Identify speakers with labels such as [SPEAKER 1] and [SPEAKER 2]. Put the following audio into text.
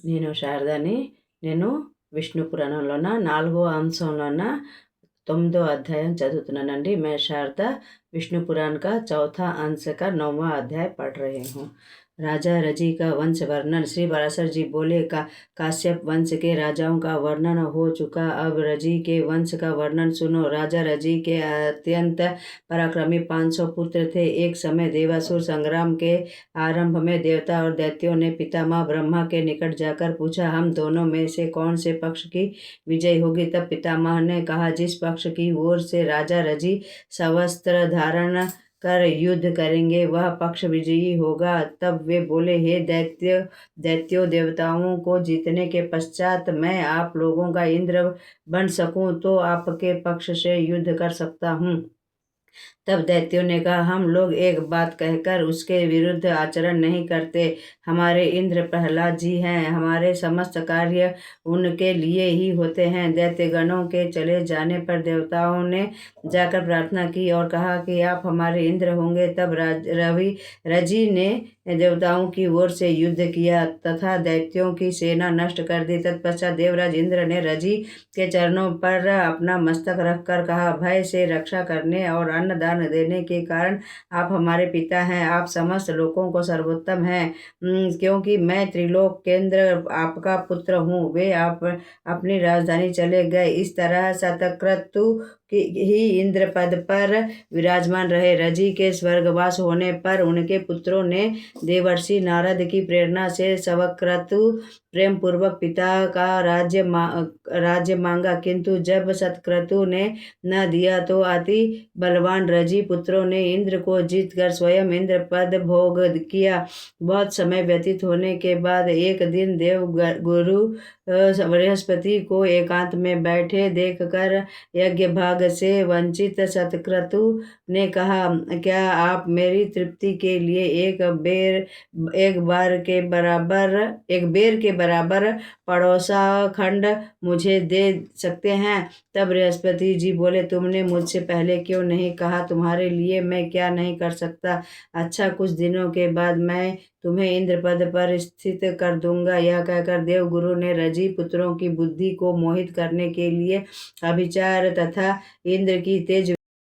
[SPEAKER 1] నేను శారదని. నేను విష్ణు పురాణంలోన 4వ అంశంలోన 9వ अध्याय చదువుతున్నానండి. मैं शारदा विष्णु पुराण का चौथा अंश का 9वां अध्याय पढ़ रही हूँ। राजा रजी का वंश वर्णन। श्री पराशर जी बोले, काश्यप वंश के राजाओं का वर्णन हो चुका, अब रजी के वंश का वर्णन सुनो। राजा रजी के अत्यंत पराक्रमी 500 पुत्र थे। एक समय देवासुर संग्राम के आरंभ में देवता और दैत्यों ने पितामह ब्रह्मा के निकट जाकर पूछा, हम दोनों में से कौन से पक्ष की विजय होगी। तब पितामह ने कहा, जिस पक्ष की ओर से राजा रजी सवस्त्र धारण कर युद्ध करेंगे वह पक्ष विजयी होगा। तब वे बोले, हे दैत्यों, देवताओं को जीतने के पश्चात मैं आप लोगों का इंद्र बन सकूं तो आपके पक्ष से युद्ध कर सकता हूँ। तब दैत्यों ने कहा, हम लोग एक बात कहकर उसके विरुद्ध आचरण नहीं करते। हमारे इंद्र प्रहलाद जी हैं, हमारे समस्त कार्य उनके लिए ही होते हैं। दैत्यगणों के चले जाने पर देवताओं ने जाकर प्रार्थना की और कहा कि आप हमारे इंद्र होंगे। तब रजी ने देवताओं की ओर से युद्ध किया तथा दैत्यों की सेना नष्ट कर दी। तत्पश्चात देवराज इंद्र ने रजी के चरणों पर अपना मस्तक रखकर कहा, भय से रक्षा करने और अन्न दान देने के कारण आप हमारे पिता हैं। आप समस्त लोगों को सर्वोत्तम हैं, क्योंकि मैं त्रिलोक केंद्र आपका पुत्र हूँ। वे आप अपनी राजधानी चले गए। इस तरह शतक्रतु ही इंद्र पद पर विराजमान रहे। रजी के स्वर्गवास होने पर उनके पुत्रों ने देवर्षि नारद की प्रेरणा से शतक्रतु प्रेम पूर्वक पिता का राज्य मांगा, किंतु जब शतक्रतु ने न दिया तो अति बलवान रजी पुत्रों ने इंद्र को जीतकर स्वयं इंद्र पद भोग किया। बहुत समय व्यतीत होने के बाद एक दिन देव गुरु बृहस्पति को एकांत में बैठे देखकर यज्ञ भाग से वंचित शतक्रतु ने कहा, क्या आप मेरी तृप्ति के लिए एक बेर के बराबर पड़ोसा खंड मुझे दे सकते हैं। तब बृहस्पति जी बोले, तुमने मुझसे पहले क्यों नहीं कहा, तुम्हारे लिए मैं क्या नहीं कर सकता। अच्छा, कुछ दिनों के बाद मैं तुम्हें इंद्र पद पर स्थित कर दूंगा। यह कहकर देवगुरु ने रजी पुत्रों की बुद्धि को मोहित करने के लिए अभिचार तथा इंद्र की तेज